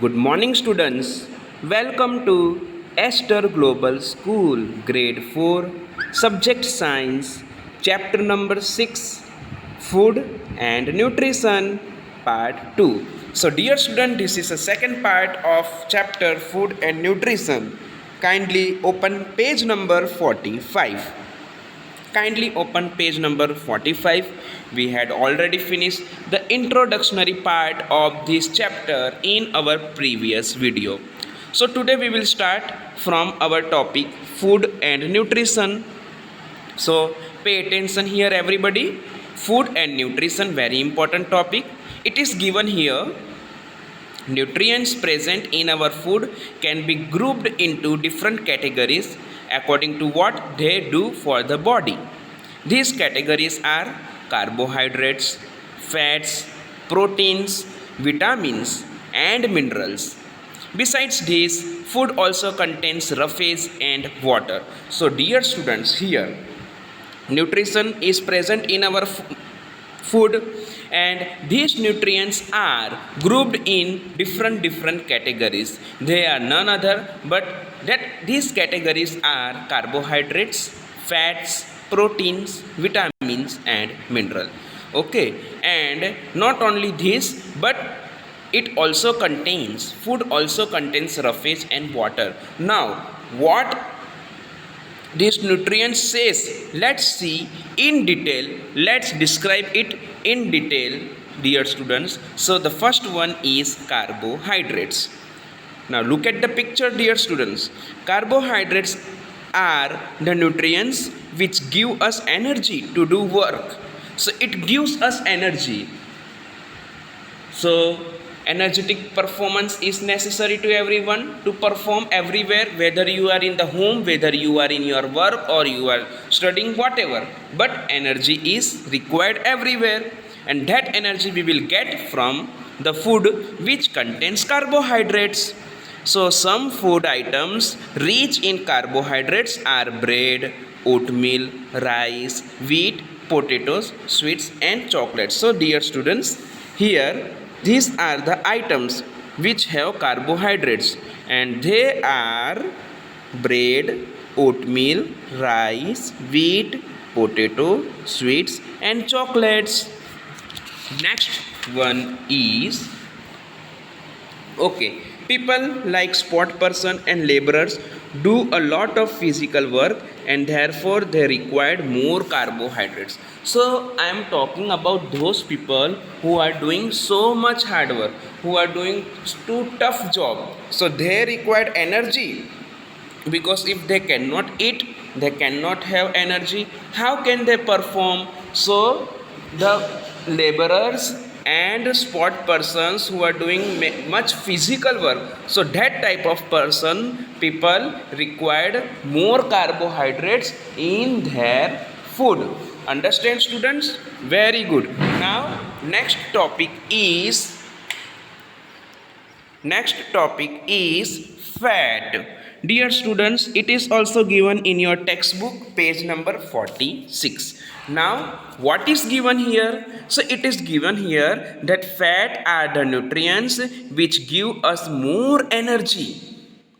Good morning, students. Welcome to Esther Global School, Grade 4, Subject Science, Chapter number 6, Food and Nutrition, Part 2. So, dear student, this is the second part of Chapter Food and Nutrition. Kindly open page number 45. Kindly open page number 45. We had already finished the introductory part of this chapter in our previous video. So today we will start from our topic food and nutrition. So pay attention here everybody. Food and nutrition, very important topic. It is given here. Nutrients present in our food can be grouped into different categories according to what they do for the body. These categories are carbohydrates, fats, proteins, vitamins, and minerals. Besides this, food also contains roughage and water. So, dear students, here nutrition is present in our food, and these nutrients are grouped in different categories. They are none other but that these categories are carbohydrates, fats, proteins, vitamins, and mineral. Okay, and not only this, but it also contains food also contains roughage and water. Now, what this nutrient says, let's see in detail, let's describe it in detail, dear students. So the first one is carbohydrates. Now look at the picture, dear students. Carbohydrates are the nutrients which give us energy to do work. So it gives us energy. So energetic performance is necessary to everyone to perform everywhere, whether you are in the home, whether you are in your work, or you are studying, whatever, but energy is required everywhere, and that energy we will get from the food which contains carbohydrates. So some food items rich in carbohydrates are bread, oatmeal, rice, wheat, potatoes, sweets, and chocolates. So dear students, here these are the items which have carbohydrates, and they are bread, oatmeal, rice, wheat, potato, sweets, and chocolates. Next one is, okay, people like sport person and laborers do a lot of physical work, and therefore they required more carbohydrates. So I am talking about those people who are doing so much hard work, who are doing too tough job, so they required energy, because if they cannot eat, they cannot have energy. How can they perform? So the laborers and sport persons who are doing much physical work, so that type of person, people required more carbohydrates in their food. Understand, students? Very good. Now next topic is fat. Dear students, it is also given in your textbook, page number 46. Now, what is given here? So, it is given here that fat are the nutrients which give us more energy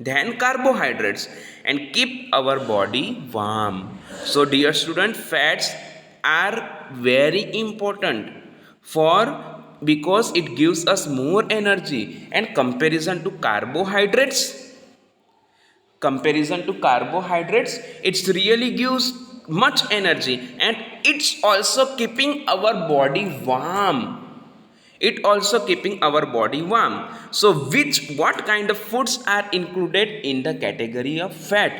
than carbohydrates and keep our body warm. So, dear student, fats are very important for, because it gives us more energy, and comparison to carbohydrates, it really gives much energy, and it's also keeping our body warm. So what kind of foods are included in the category of fat?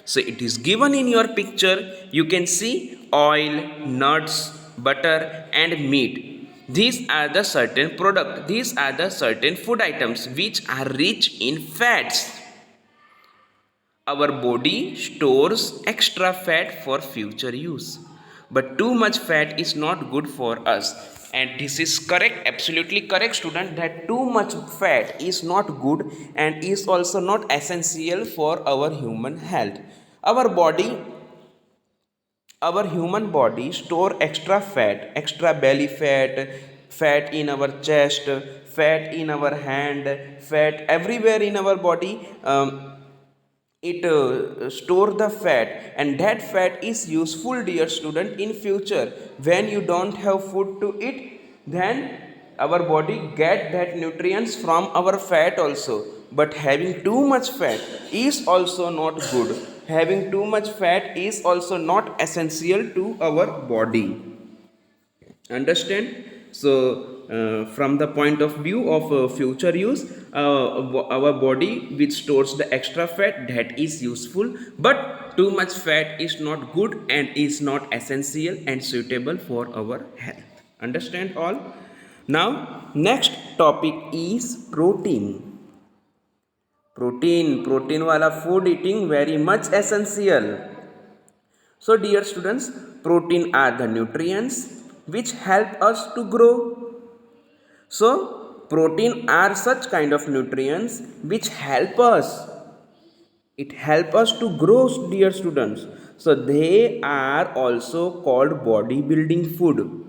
So it is given in your picture. You can see oil, nuts, butter, and meat. These are the certain food items which are rich in fats. Our body stores extra fat for future use, but too much fat is not good for us. And this is correct, absolutely correct, student, that too much fat is not good and is also not essential for our human health. Our human body store extra fat, extra belly fat, fat in our chest, fat in our hand, fat everywhere in our body. It store the fat, and that fat is useful, dear student, in future when you don't have food to eat. Then our body get that nutrients from our fat also. But having too much fat is also not good. Having too much fat is also not essential to our body. Understand? So from the point of view of future use, our body which stores the extra fat, that is useful, but too much fat is not good and is not essential and suitable for our health. Understand all? Now next topic is protein. Protein wala food eating very much essential. So dear students, protein are the nutrients which help us to grow. So protein are such kind of nutrients which help us. It help us to grow, dear students. So they are also called bodybuilding food.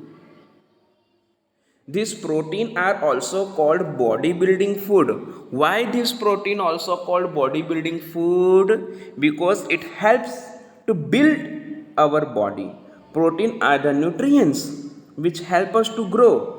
These protein are also called bodybuilding food. Why this protein also called bodybuilding food? Because it helps to build our body. Protein are the nutrients which help us to grow.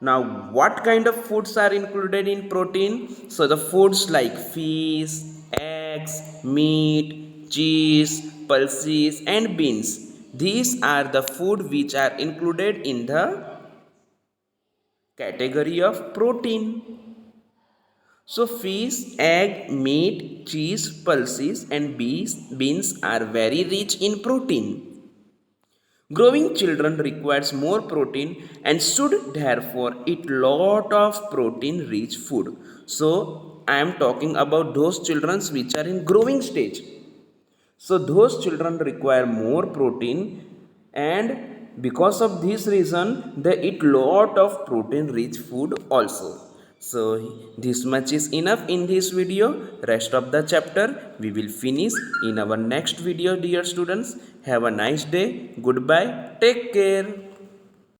Now what kind of foods are included in protein? So the foods like fish, eggs, meat, cheese, pulses and beans. These are the food which are included in the category of protein. So fish, egg, meat, cheese, pulses and beans are very rich in protein. Growing children requires more protein and should therefore eat lot of protein rich food. So I am talking about those children which are in growing stage. So those children require more protein, and because of this reason they eat lot of protein rich food also. So this much is enough in this video. Rest of the chapter we will finish in our next video, dear students. Have a nice day. Goodbye. Take care.